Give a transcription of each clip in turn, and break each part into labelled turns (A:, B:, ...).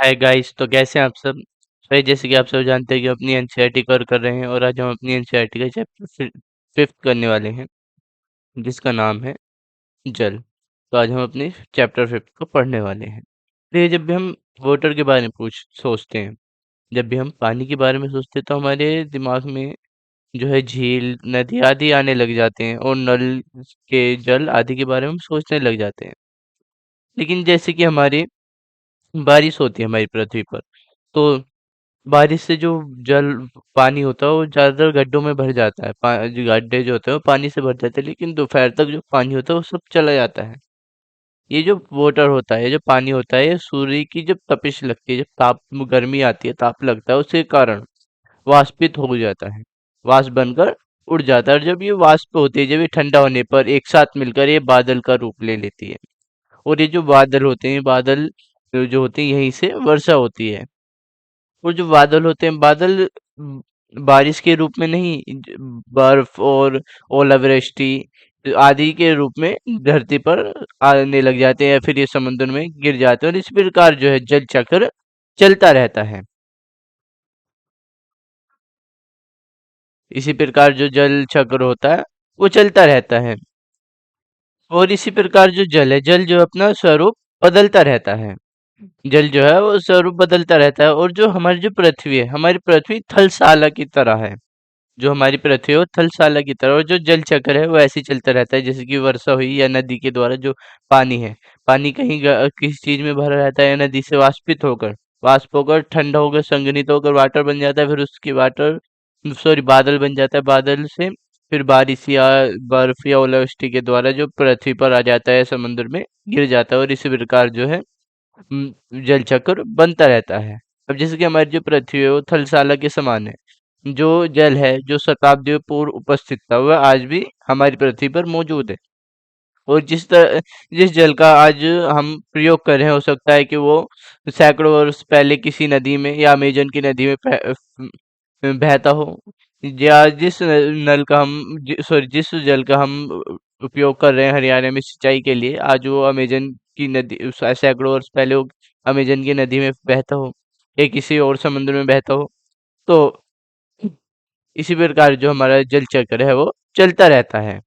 A: Hi guys, तो कैसे हैं आप सब। भाई जैसे कि आप सब जानते हैं कि अपनी एनसीईआरटी कवर कर रहे हैं और आज हम अपनी एनसीईआरटी का चैप्टर फिफ्थ करने वाले हैं जिसका नाम है जल। तो आज हम अपने चैप्टर फिफ्थ को पढ़ने वाले हैं। तो ये जब भी हम वाटर के बारे में पूछ सोचते हैं, जब भी हम पानी के बारे में सोचते हैं तो हमारे दिमाग में जो है झील, नदी आदि आने लग जाते हैं और नल के जल आदि के बारे में हम सोचने लग जाते हैं। लेकिन जैसे कि हमारी बारिश होती है हमारी पृथ्वी पर, तो बारिश से जो जल पानी होता है वो ज़्यादातर गड्ढों में भर जाता है। जो गड्ढे जो होते हैं वो पानी से भर जाते हैं, लेकिन दोपहर तक जो पानी होता है वो सब चला जाता है। ये जो वाटर होता है, ये जो पानी होता है, ये सूर्य की जब तपिश लगती है, जब ताप गर्मी आती है, ताप लगता है, उसके कारण वाष्पित हो जाता है। वाष्प बनकर उड़ जाता है, और जब ये वाष्प होती है, जब ये ठंडा होने पर एक साथ मिलकर ये बादल का रूप ले लेती है। और ये जो बादल होते हैं, बादल जो होते हैं, यहीं से वर्षा होती है। वो जो बादल होते हैं, बादल बारिश के रूप में नहीं, बर्फ और ओलावृष्टि आदि के रूप में धरती पर आने लग जाते हैं या फिर ये समुद्र में गिर जाते हैं, और इस प्रकार जो है जल चक्र चलता रहता है। इसी प्रकार जो जल चक्र होता है वो चलता रहता है। और इसी प्रकार जो जल है, जल जो अपना स्वरूप बदलता रहता है। जल जो है वो स्वरूप बदलता रहता है। और जो हमारी जो पृथ्वी है, हमारी पृथ्वी थलसाला की तरह है। जो हमारी पृथ्वी है वो थलसाला की तरह, और जो जल चक्र है वो ऐसे ही चलता रहता है, जैसे कि वर्षा हुई या नदी के द्वारा जो पानी है, पानी कहीं किसी चीज में भरा रहता है या नदी से वाष्प होकर ठंडा होकर संघनित होकर वाटर बन जाता है, फिर उसकी वाटर सॉरी बादल बन जाता है। बादल से फिर बारिश या बर्फ या ओलावृष्टि के द्वारा जो पृथ्वी पर आ जाता है, समुद्र में गिर जाता है, और इसी प्रकार जो है जल चक्र बनता रहता है। अब जैसे कि हमारी जो पृथ्वी है वो थलसाला के समान है। जो जल है, जो शताब्दियों पूर्व उपस्थित था, वह आज भी हमारी पृथ्वी पर मौजूद है। और जिस जल का आज हम प्रयोग कर रहे हैं, हो सकता है कि वो सैकड़ों वर्ष पहले किसी नदी में या अमेजन की नदी में बहता हो। या नल का हम सॉरी जिस जल का हम उपयोग कर रहे हैं हरियाणा में सिंचाई के लिए, आज वो अमेजन की नदी सैकड़ों वर्ष पहले वो अमेजन की नदी में बहता हो या किसी और समुद्र में बहता हो। तो इसी प्रकार जो हमारा जल चक्र है वो चलता रहता है।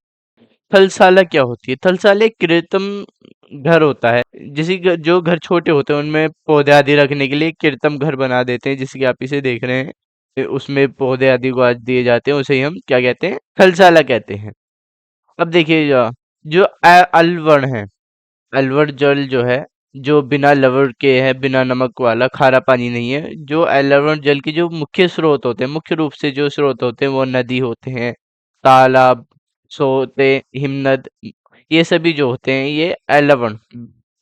A: थलसाला क्या होती है? थलसाला एक कृत्रिम घर होता है। जो घर छोटे होते हैं उनमें पौधे आदि रखने के लिए एक कृत्रिम घर बना देते हैं, जैसे कि आप इसे देख रहे हैं। उसमें पौधे आदि को आज दिए जाते हैं, उसे ही हम क्या कहते हैं? थलसाला कहते हैं। अब देखिए जो अलवण है, अलवर जल जो है, जो बिना लवण के है, बिना नमक वाला खारा पानी नहीं है। जो अलवर जल के जो मुख्य स्रोत होते हैं, मुख्य रूप से जो स्रोत होते हैं वो नदी होते हैं, तालाब, सोते, हिमनद, ये सभी जो होते हैं ये अलवण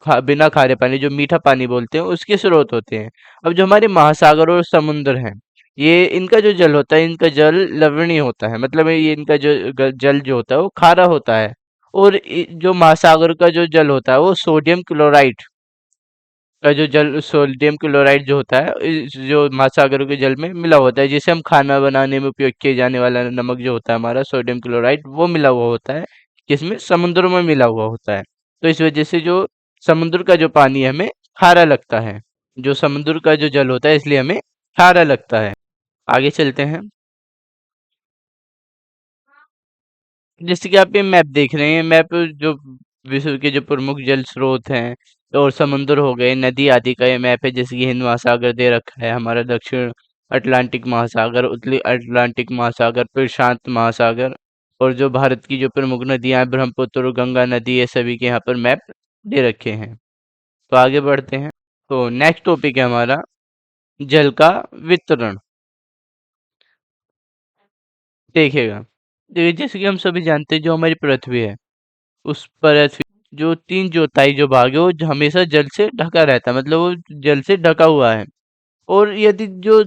A: बिना खारे पानी, जो मीठा पानी बोलते हैं, उसके स्रोत होते हैं। अब जो हमारे महासागर और समुद्र हैं, ये इनका जो जल होता है, इनका जल लवणीय होता है, मतलब ये इनका जो जल जो होता है वो खारा होता है। और जो महासागर का जो जल होता है वो सोडियम क्लोराइड का जो जल, सोडियम क्लोराइड जो होता है जो महासागरों के जल में मिला होता है, जिसे हम खाना बनाने में उपयोग किए जाने वाला नमक जो होता है हमारा सोडियम क्लोराइड, वो मिला हुआ होता है, जिसमें समुद्रों में मिला हुआ होता है। तो इस वजह से जो समुद्र का जो पानी है हमें खारा लगता है। जो समुद्र का जो जल होता है इसलिए हमें खारा लगता है। आगे चलते हैं। जैसे कि आप ये मैप देख रहे हैं, मैप जो विश्व के जो प्रमुख जल स्रोत हैं और समुद्र हो गए, नदी आदि का ये मैप है। जैसे कि हिंद महासागर दे रखा है, हमारा दक्षिण अटलांटिक महासागर, उत्तरी अटलांटिक महासागर, प्रशांत महासागर, और जो भारत की जो प्रमुख नदियां हैं, ब्रह्मपुत्र और गंगा नदी, ये सभी के यहाँ पर मैप दे रखे हैं। तो आगे बढ़ते हैं। तो नेक्स्ट टॉपिक है हमारा जल का वितरण। देखिएगा, देखिए जैसे कि हम सभी जानते हैं, जो हमारी पृथ्वी है, उस पृथ्वी जो तीन चौथाई जो भाग है वो हमेशा जल से ढका रहता है, मतलब वो जल से ढका हुआ है। और यदि जो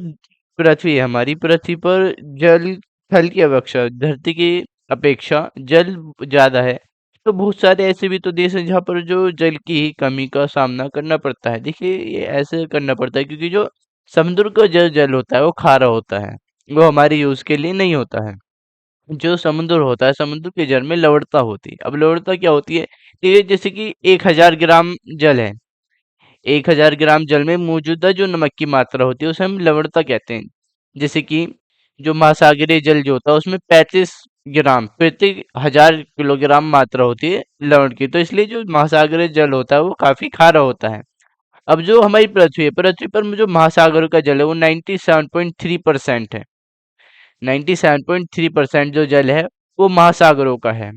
A: पृथ्वी है, हमारी पृथ्वी पर जल थल की अपेक्षा, धरती की अपेक्षा जल ज्यादा है, तो बहुत सारे ऐसे भी तो देश हैं जहाँ पर जो जल की ही कमी का सामना करना पड़ता है। देखिए ये ऐसे करना पड़ता है क्योंकि जो समुद्र का जल जल होता है वो खारा होता है, वो हमारे यूज के लिए नहीं होता है। जो समुद्र होता है, समुद्र के जल में लवणता होती है। अब लवणता क्या होती है? ये जैसे कि 1000 ग्राम जल है, 1000 ग्राम जल में मौजूदा जो नमक की मात्रा होती है उसे हम लवणता कहते हैं। जैसे कि जो महासागरीय जल जो होता है उसमें 35 ग्राम प्रति 1000 किलोग्राम मात्रा होती है लवण की, तो इसलिए जो महासागरीय जल होता है वो काफी खारा होता है। अब जो हमारी पृथ्वी है, पृथ्वी पर जो महासागरों का जल है वो 97.3% है। 97.3% जो जल है वो महासागरों का है।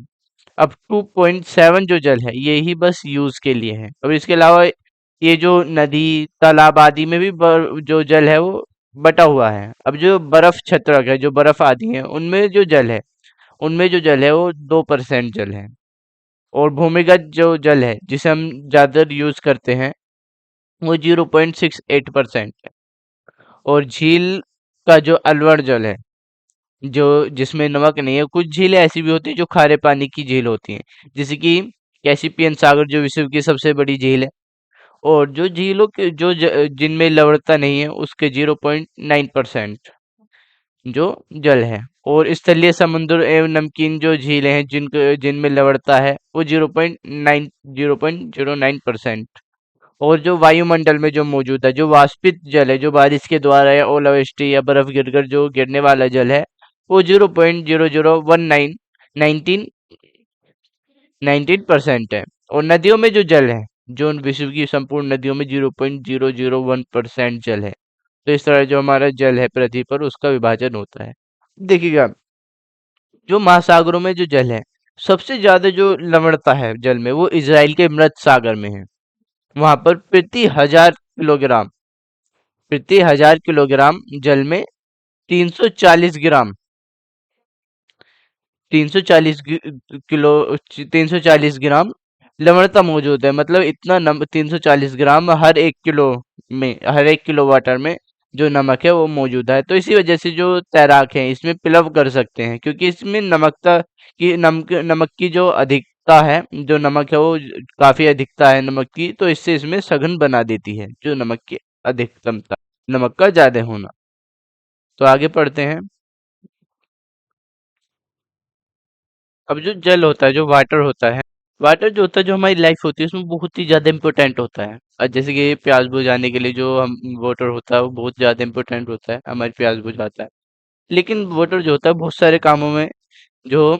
A: अब 2.7 जो जल है ये ही बस यूज के लिए है। अब इसके अलावा ये जो नदी तालाब आदि में भी जो जल है वो बटा हुआ है। अब जो बर्फ क्षत्रक है, जो बर्फ आदि है, उनमें जो जल है, उनमें जो जल है वो 2% जल है। और भूमिगत जो जल है जिसे हम ज्यादा यूज करते हैं वो 0.68% है। और झील का जो अलवण जल है, जो जिसमें नमक नहीं है, कुछ झीलें ऐसी भी होती हैं जो खारे पानी की झील होती हैं, जैसे कि कैस्पियन सागर जो विश्व की सबसे बड़ी झील है। और जो झीलों के जिनमें लवणता नहीं है उसके 0.9% जो जल है। और स्थलीय समुद्र एवं नमकीन जो झीलें हैं जिनमें लवणता है वो 0.09%। और जो वायुमंडल में जो मौजूद है, जो वाष्पित जल है, जो बारिश के द्वारा या ओलावृष्टि या बर्फ गिरकर जो गिरने वाला जल है वो 0.0019% है। और नदियों में जो जल है, जो विश्व की संपूर्ण नदियों में 0.001% जल है। तो इस तरह जो हमारा जल है पृथ्वी पर उसका विभाजन होता है। देखिएगा, जो महासागरों में जो जल है, सबसे ज्यादा जो लवणता है जल में वो इजराइल के मृत सागर में है। वहां पर प्रति हजार किलोग्राम जल में 340 ग्राम 340 किलो 340 ग्राम लवणता मौजूद है। मतलब इतना 340 ग्राम हर एक किलो वाटर में जो नमक है वो मौजूद है। तो इसी वजह से जो तैराक हैं इसमें प्लव कर सकते हैं, क्योंकि इसमें नमक की जो अधिकता है, जो नमक है वो काफी अधिकता है नमक की, तो इससे इसमें सघन बना देती है जो नमक की अधिकतमता, नमक का ज्यादा होना। तो आगे पढ़ते हैं। अब जो जल होता है, जो वाटर होता है, वाटर जो होता है, जो हमारी लाइफ होती है उसमें बहुत ही ज्यादा इंपॉर्टेंट होता है। और जैसे कि प्यास बुझाने के लिए जो हम वाटर होता है वो बहुत ज्यादा इंपॉर्टेंट होता है, हमारी प्यास बुझाता है। लेकिन वाटर जो होता है बहुत सारे कामों में जो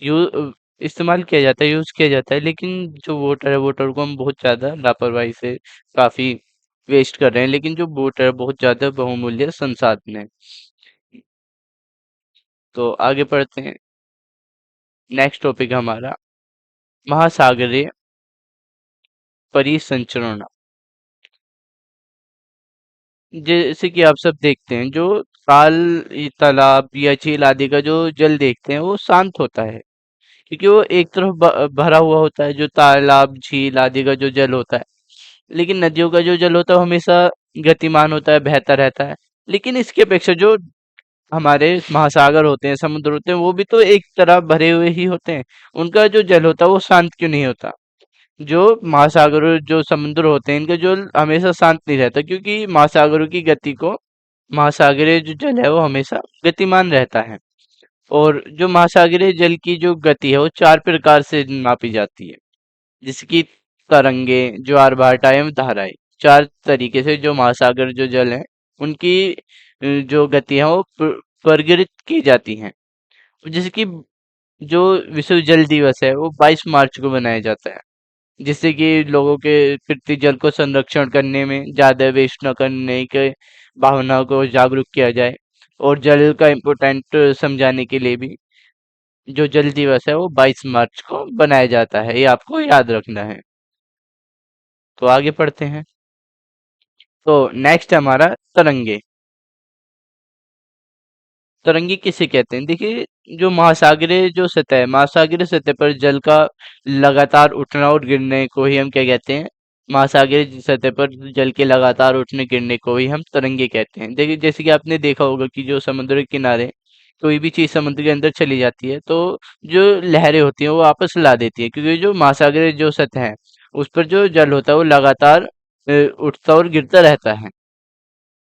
A: यू इस्तेमाल किया जाता है, यूज किया जाता है, लेकिन जो वाटर है, वाटर को हम बहुत ज्यादा लापरवाही से काफी वेस्ट कर रहे हैं। लेकिन जो वाटर है बहुत ज्यादा बहुमूल्य संसाधन है। तो आगे पढ़ते हैं। नेक्स्ट टॉपिक हमारा महासागरीय परिसंचरण। जैसे कि आप सब देखते हैं, जो तालाब या झील आदि का जो जल देखते हैं वो शांत होता है, क्योंकि वो एक तरफ भरा हुआ होता है, जो तालाब झील आदि का जो जल होता है। लेकिन नदियों का जो जल होता है वो हमेशा गतिमान होता है, बहता रहता है। लेकिन इसके अपेक्षा जो हमारे महासागर होते हैं, समुद्र होते हैं, वो भी तो एक तरह भरे हुए ही होते हैं। उनका जो जल होता है वो शांत क्यों नहीं होता? जो महासागर, जो समुद्र होते हैं, इनका जल हमेशा शांत नहीं रहता, क्योंकि महासागरों की गति को, महासागरीय जो जल है वो हमेशा गतिमान रहता है। और जो महासागरीय जल की जो गति है वो 4 प्रकार से मापी जाती है, जैसे कि तरंगे, ज्वार-भाटा एवं धाराएं। 4 तरीके से जो महासागर जो जल है उनकी जो गति है वो वर्गीकृत की जाती है। जैसे कि जो विश्व जल दिवस है वो 22 मार्च को मनाया जाता है, जिससे कि लोगों के पृथ्वी जल को संरक्षण करने में, ज्यादा वेस्ट न करने के भावना को जागरूक किया जाए। और जल का इम्पोर्टेंट समझाने के लिए भी जो जल दिवस है वो 22 मार्च को बनाया जाता है, ये आपको याद रखना है। तो आगे पढ़ते हैं। तो नेक्स्ट हमारा तरंगे। तरंगी किसे कहते हैं? देखिए, जो महासागरीय जो सतह है, महासागरीय सतह पर जल का लगातार उठना और गिरने को ही हम क्या कहते हैं? महासागरीय सतह पर जल के लगातार उठने गिरने को ही हम तरंगे कहते हैं। देखिए, जैसे कि आपने देखा होगा कि जो समुद्र के किनारे कोई भी चीज समुद्र के अंदर चली जाती है तो जो लहरें होती हैं वो वापस ला देती है, क्योंकि जो महासागरीय जो सतह है उस पर जो जल होता है वो लगातार उठता और गिरता रहता है।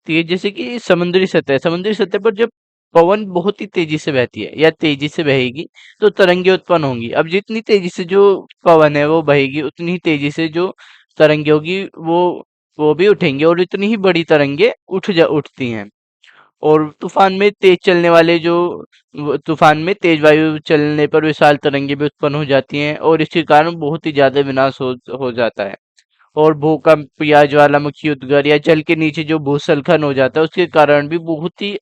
A: ठीक है, जैसे कि समुद्री सतह पर जब पवन बहुत ही तेजी से बहती है या तेजी से बहेगी तो तरंगे उत्पन्न होंगी। अब जितनी तेजी से जो पवन है वो बहेगी उतनी ही तेजी से जो तरंगे होगी वो वो भी उठेंगे और इतनी ही बड़ी तरंगे उठती हैं। और तूफान में तेज चलने वाले जो तूफान में तेज वायु चलने पर विशाल तरंगे भी उत्पन्न हो जाती हैं और इसके कारण बहुत ही ज्यादा विनाश हो जाता है। और भूकंप या ज्वालामुखी उद्गार या जल के नीचे जो भूस्खलन हो जाता है उसके कारण भी बहुत ही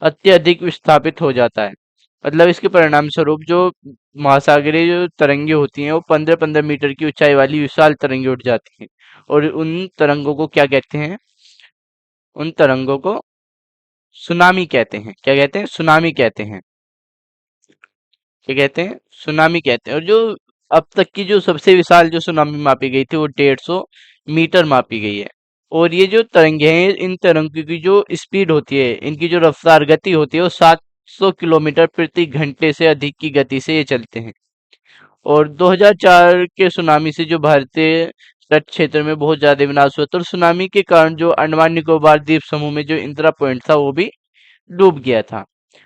A: अत्यधिक विस्थापित हो जाता है। मतलब इसके परिणाम स्वरूप जो महासागरीय जो तरंगे होती हैं वो 15-15 मीटर की ऊंचाई वाली विशाल तरंगे उठ जाती हैं। और उन तरंगों को क्या कहते हैं? उन तरंगों को सुनामी कहते हैं। क्या कहते हैं? सुनामी कहते हैं। क्या कहते हैं? सुनामी कहते हैं। और जो अब तक की जो सबसे विशाल जो सुनामी मापी गई थी वो 150 मीटर मापी गई है। और ये जो तरंगे हैं इन तरंगों की जो स्पीड होती है, इनकी जो रफ्तार गति होती है वो 700 किलोमीटर प्रति घंटे से अधिक की गति से ये चलते हैं। और 2004 के सुनामी से जो भारतीय तट क्षेत्र में बहुत ज्यादा विनाश हुआ था और सुनामी के कारण जो अंडमान निकोबार द्वीप समूह में जो इंदिरा पॉइंट था वो भी डूब गया था।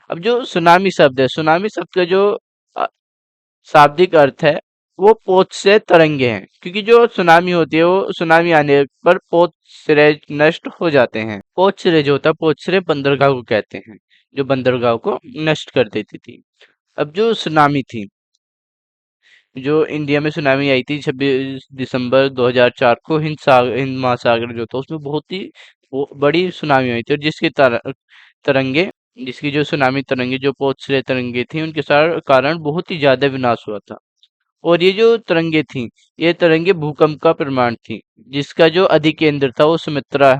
A: अब जो सुनामी शब्द है, सुनामी शब्द का जो अ, शाब्दिक अर्थ है वो पोत से तरंगे हैं, क्योंकि जो सुनामी होती है वो सुनामी आने पर पोत सिरे नष्ट हो जाते हैं। पोत सिरे जो होता है, पोत सिरे बंदरगाह को कहते हैं, जो बंदरगाह को नष्ट कर देती थी। अब जो सुनामी थी, जो इंडिया में सुनामी आई थी 26 दिसंबर 2004 को, हिंद महासागर जो था उसमें बहुत ही बड़ी सुनामी आई थी और तरंगे जिसकी जो सुनामी तरंगे जो पोतसरे तरंगे थी उनके कारण बहुत ही ज्यादा विनाश हुआ था। और ये जो तरंगे थी, ये तरंगे भूकंप का प्रमाण थी, जिसका जो अधिकेंद्र था वो सुमित्रा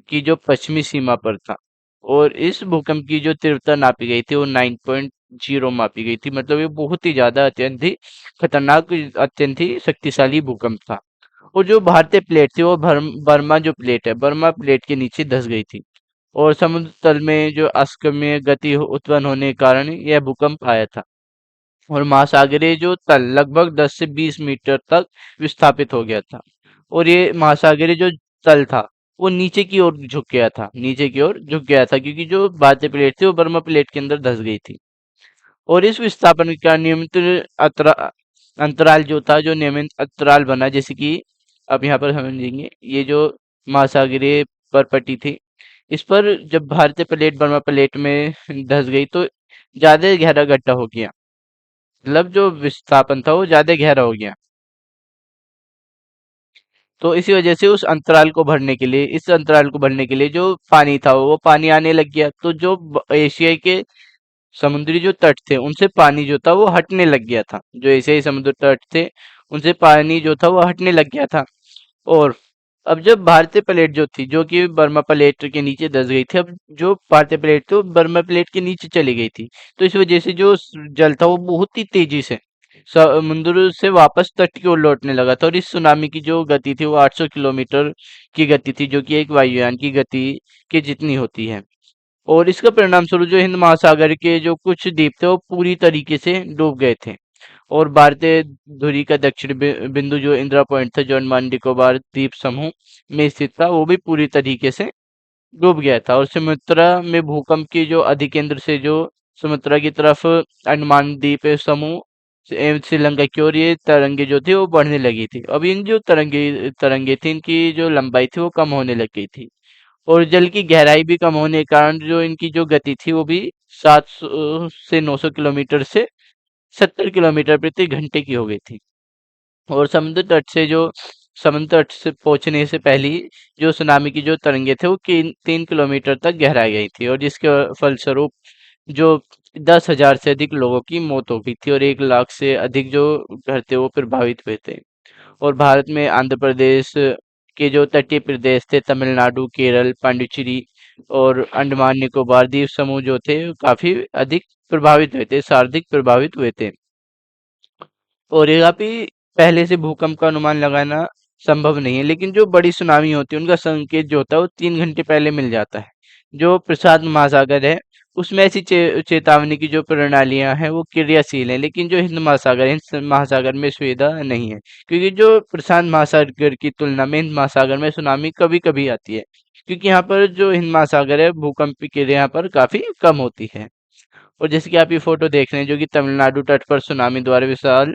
A: की जो पश्चिमी सीमा पर था। और इस भूकंप की जो तीव्रता नापी गई थी वो 9.0 मापी गई थी। मतलब ये बहुत ही ज्यादा अत्यंत ही खतरनाक, अत्यंत ही शक्तिशाली भूकंप था। और जो भारतीय प्लेट थी वो बर्मा जो प्लेट है, बर्मा प्लेट के नीचे धंस गई थी। और समुद्र तल में जो अक्षमय गति उत्पन्न होने के कारण यह भूकंप आया था। और महासागरीय जो तल लगभग 10 से 20 मीटर तक विस्थापित हो गया था। और ये महासागरीय जो तल था वो नीचे की ओर झुक गया था, नीचे की ओर झुक गया था, क्योंकि जो भारतीय प्लेट थी वो बर्मा प्लेट के अंदर धंस गई थी। और इस विस्थापन का नियमित अतरा अंतराल जो था, जो नियमित अंतराल बना, जैसे कि अब यहाँ पर समझेंगे, ये जो महासागरीय परपटी थी इस पर जब भारतीय प्लेट बर्मा प्लेट में धंस गई तो ज्यादा गहरा गड्ढा हो गया। मतलब जो विस्थापन था वो ज्यादा गहरा हो गया। तो इसी वजह से उस अंतराल को भरने के लिए, इस अंतराल को भरने के लिए जो पानी था वो पानी आने लग गया। तो जो एशिया के समुद्री जो तट थे उनसे पानी जो था वो हटने लग गया था, जो एशियाई समुद्र तट थे उनसे पानी जो था वो हटने लग गया था। और अब जब भारतीय प्लेट जो थी, जो कि बर्मा प्लेट के नीचे धंस गई थी, अब जो भारतीय प्लेट थी वो बर्मा प्लेट के नीचे चली गई थी। तो इस वजह से जो जल था वो बहुत ही तेजी से समुद्र से वापस तट की ओर लौटने लगा था। और इस सुनामी की जो गति थी वो 800 किलोमीटर की गति थी, जो कि एक वायुयान की गति के जितनी होती है। और इसका परिणाम स्वरूप जो हिंद महासागर के जो कुछ द्वीप थे वो पूरी तरीके से डूब गए थे। और भारतीय धुरी का दक्षिण बिंदु जो इंदिरा पॉइंट था, जो अंडमान निकोबार द्वीप समूह में स्थित था, वो भी पूरी तरीके से डूब गया था। और सुमात्रा में भूकंप की जो अधिकेंद्र से जो सुमात्रा की तरफ अंडमान द्वीप समूह एवं श्रीलंका की ओर ये तरंगे जो थी वो बढ़ने लगी थी। अब इन जो तरंगे तरंगे थी इनकी जो लंबाई थी वो कम होने लग गई थी। और जल की गहराई भी कम होने के कारण जो इनकी जो गति थी वो भी 700 से 900 किलोमीटर से 70 किलोमीटर प्रति घंटे की हो गई थी। और समुद्र तट से पहुंचने से पहले ही जो सुनामी की जो तरंगे थे वो 3 किलोमीटर तक गहराई गई थी। और जिसके फलस्वरूप जो 10,000 से अधिक लोगों की मौत हो गई थी और 1 लाख से अधिक जो घर थे वो प्रभावित हुए थे। और भारत में आंध्र प्रदेश के जो तटीय प्रदेश थे, तमिलनाडु, केरल, पांडिचेरी और अंडमान निकोबार द्वीप समूह जो थे वो काफी अधिक प्रभावित हुए थे, सर्वाधिक प्रभावित हुए थे। और ये काफी पहले से भूकंप का अनुमान लगाना संभव नहीं है, लेकिन जो बड़ी सुनामी होती है उनका संकेत जो होता है वो 3 घंटे पहले मिल जाता है। जो प्रशांत महासागर है उसमें ऐसी चेतावनी की जो प्रणालियां हैं वो क्रियाशील है, लेकिन जो हिंद महासागर में सुविधा नहीं है, क्योंकि जो प्रशांत महासागर की तुलना में हिंद महासागर में सुनामी कभी कभी आती है, क्योंकि यहाँ पर जो हिंद महासागर है भूकंप की क्रिया यहाँ पर काफी कम होती है। और जैसे कि आप ये फोटो देख रहे हैं जो कि तमिलनाडु तट पर सुनामी द्वारा विशाल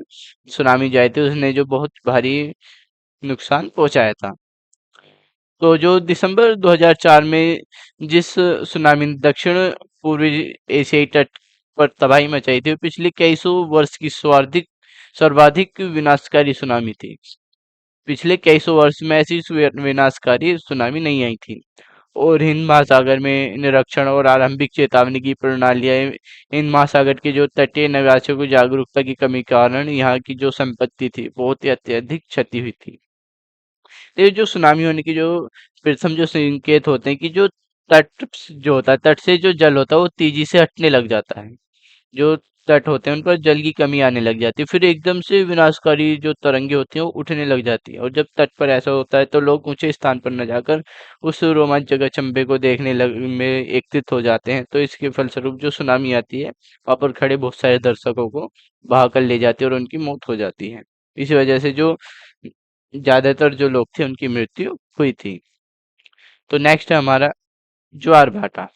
A: सुनामी जो आई थी उसने जो बहुत भारी नुकसान पहुंचाया था। तो जो दिसंबर 2004 में जिस सुनामी ने दक्षिण पूर्वी एशियाई तट पर तबाही मचाई थी, वो पिछले कई सौ वर्ष की सर्वाधिक विनाशकारी सुनामी थी। पिछले कई सौ वर्ष में ऐसी विनाशकारी सुनामी नहीं आई थी। और हिंद महासागर में निरीक्षण और आरंभिक चेतावनी की प्रणालियां हिंद महासागर के जो तटीय निवासियों को जागरूकता की कमी के कारण यहाँ की जो संपत्ति थी बहुत ही अत्यधिक क्षति हुई थी। ये जो सुनामी होने की जो प्रथम जो संकेत होते हैं कि जो तट जो होता है, तट से जो जल होता है वो तेजी से हटने लग जाता है। जो तट होते हैं उन पर जल की कमी आने लग जाती है, फिर एकदम से विनाशकारी जो तरंगे होती हैं वो उठने लग जाती है। और जब तट पर ऐसा होता है तो लोग ऊंचे स्थान पर न जाकर उस रोमांच जगह चंबे को देखने में एकत्रित हो जाते हैं। तो इसके फलस्वरूप जो सुनामी आती है वहां पर खड़े बहुत सारे दर्शकों को बहा कर ले जाती है और उनकी मौत हो जाती है। इसी वजह से जो ज्यादातर जो लोग थे उनकी मृत्यु हुई थी। तो नेक्स्ट है हमारा ज्वार भाटा।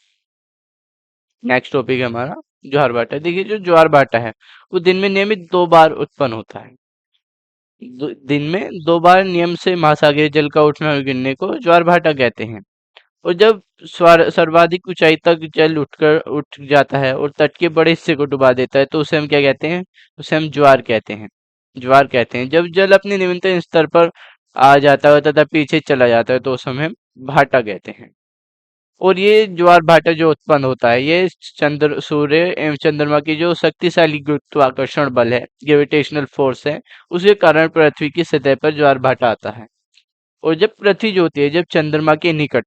A: नेक्स्ट टॉपिक है हमारा ज्वार भाटा। देखिए जो ज्वार भाटा है वो दिन में नियमित 2 बार उत्पन्न होता है। दिन में 2 बार नियम से महासागरीय जल का उठना और गिरने को ज्वार भाटा कहते हैं। और जब सर्वाधिक ऊंचाई तक जल उठ जाता है और तट के बड़े हिस्से को डुबा देता है तो उसे हम क्या कहते हैं? उसे हम ज्वार कहते हैं। ज्वार कहते हैं। जब जल अपने निम्नतम स्तर पर आ जाता है तथा पीछे चला जाता है तो उसे हम भाटा कहते हैं। और ये ज्वार भाटा जो उत्पन्न होता है ये सूर्य एवं चंद्रमा की जो शक्तिशाली गुरुत्वाकर्षण बल है, ग्रेविटेशनल फोर्स है, उसके कारण पृथ्वी की सतह पर ज्वार भाटा आता है। और जब पृथ्वी जो होती है जब चंद्रमा के निकट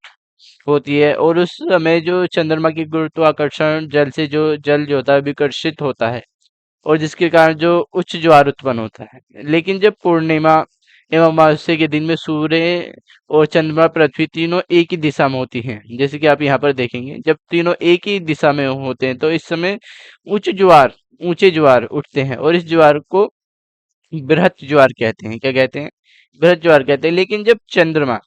A: होती है और उस समय जो चंद्रमा की गुरुत्वाकर्षण जल जो होता है विकर्षित होता है और जिसके कारण जो उच्च ज्वार उत्पन्न होता है। लेकिन जब पूर्णिमा एवं अमावस्या के दिन में सूर्य और चंद्रमा पृथ्वी तीनों एक ही दिशा में होती हैं, जैसे कि आप यहाँ पर देखेंगे जब तीनों एक ही दिशा में होते हैं तो इस समय ऊंचे ज्वार उठते हैं और इस ज्वार को बृहत ज्वार कहते हैं। क्या कहते हैं? बृहत ज्वार कहते हैं। लेकिन जब चंद्रमा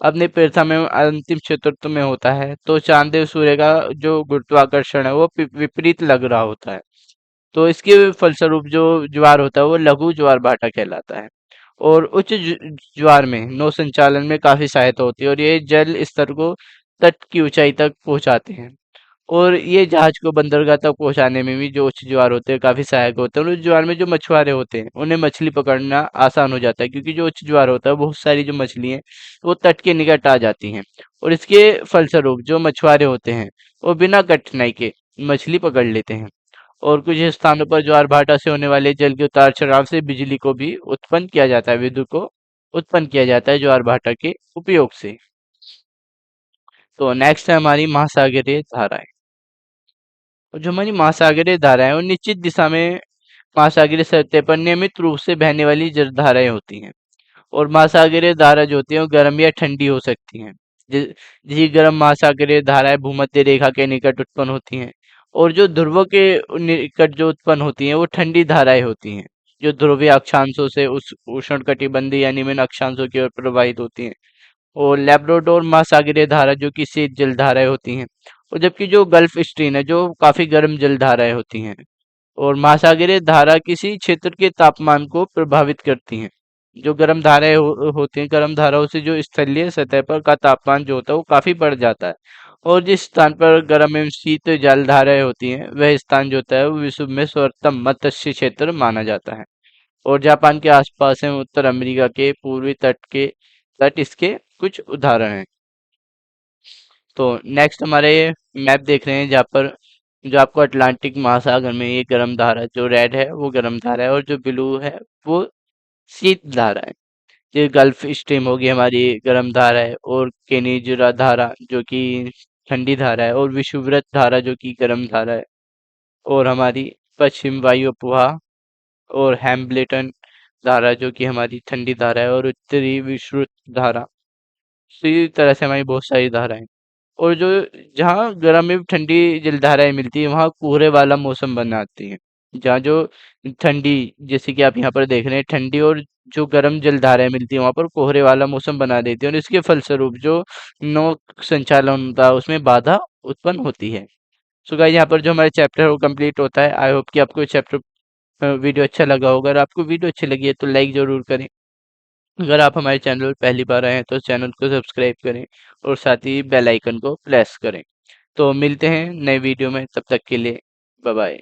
A: अपने प्रथम एवं अंतिम चतुर्थ में होता है तो चांद एवं सूर्य का जो गुरुत्वाकर्षण है वो विपरीत लग रहा होता है। तो इसके फलस्वरूप जो ज्वार होता है वो लघु ज्वार भाटा कहलाता है। और उच्च ज्वार में नौ संचालन में काफी सहायता होती है और ये जल स्तर को तट की ऊंचाई तक पहुंचाते हैं। और ये जहाज को बंदरगाह तक पहुंचाने में भी जो उच्च ज्वार होते हैं काफी सहायक होते हैं। और उस ज्वार में जो मछुआरे होते हैं उन्हें मछली पकड़ना आसान हो जाता है क्योंकि जो उच्च ज्वार होता है बहुत सारी जो मछली हैं वो तट के निकट आ जाती हैं। और इसके फलस्वरूप जो मछुआरे होते हैं वो बिना कठिनाई के मछली पकड़ लेते हैं। और कुछ स्थानों पर ज्वार भाटा से होने वाले जल के उतार चढ़ाव से बिजली को भी उत्पन्न किया जाता है, विद्युत को उत्पन्न किया जाता है ज्वार भाटा के उपयोग से। तो नेक्स्ट है हमारी महासागरीय धाराएं। और जो हमारी महासागरीय धाराएं वो निश्चित दिशा में महासागरीय सतह पर नियमित रूप से बहने वाली जलधाराएं होती हैं। और महासागरीय धारा जो होती है वो गर्म या ठंडी हो सकती हैं। जैसे गर्म महासागरीय धाराएं भूमध्य रेखा के निकट उत्पन्न होती हैं। और जो ध्रुवों के निकट जो उत्पन्न होती हैं वो ठंडी धाराएं होती हैं जो ध्रुवीय अक्षांशों से उस उष्ण कटिबंधीय यानी निम्न अक्षांशों की ओर प्रवाहित होती हैं। और लैब्राडोर महासागरीय धारा जो कि शीत जलधाराएं होती हैं। और जबकि जो गल्फ स्ट्रीम है जो काफी गर्म जलधाराएं होती हैं। और महासागरीय धारा किसी क्षेत्र के तापमान को प्रभावित करती हैं। जो गर्म धाराएं होती हैं, गर्म धाराओं से जो स्थलीय सतह पर का तापमान जो होता है वो काफी बढ़ जाता है। और जिस स्थान पर गर्म एवं शीत जलधाराएं होती हैं वह स्थान जो होता है वो विश्व में सर्वोत्तम मत्स्य क्षेत्र माना जाता है। और जापान के आसपास है उत्तर अमेरिका के पूर्वी तट इसके कुछ उदाहरण हैं। तो नेक्स्ट हमारे मैप देख रहे हैं जहाँ पर जो आपको अटलांटिक महासागर में ये गर्म धारा जो रेड है वो गर्म धारा है और जो ब्लू है वो शीत धारा है। ये गल्फ स्ट्रीम होगी हमारी गर्म धारा है और केनिजुरा धारा जो कि ठंडी धारा है और विषुववृत्त धारा जो कि गर्म धारा है। और हमारी पश्चिम वायु उपहा और हैम्बलेटन धारा जो कि हमारी ठंडी धारा है और उत्तरी विषुववृत्त धारा। इसी तरह से हमारी बहुत सारी धाराएं। और जो जहाँ गर्म एवं ठंडी जलधाराएं मिलती है वहाँ कोहरे वाला मौसम बनाती है। जहाँ जो ठंडी जैसे कि आप यहाँ पर देख रहे हैं ठंडी और जो गर्म जलधाराएं मिलती है वहाँ पर कोहरे वाला मौसम बना देती है और इसके फलस्वरूप जो नौक संचालन होता है उसमें बाधा उत्पन्न होती है। सो गाइस यहाँ पर जो हमारा चैप्टर है वो कंप्लीट होता है। आई होप कि आपको चैप्टर वीडियो अच्छा लगा होगा। अगर आपको वीडियो अच्छी लगी है तो लाइक जरूर करें। अगर आप हमारे चैनल पर पहली बार आए हैं तो चैनल को सब्सक्राइब करें और साथ ही बेल आइकन को प्रेस करें। तो मिलते हैं नए वीडियो में, तब तक के लिए बाय बाय।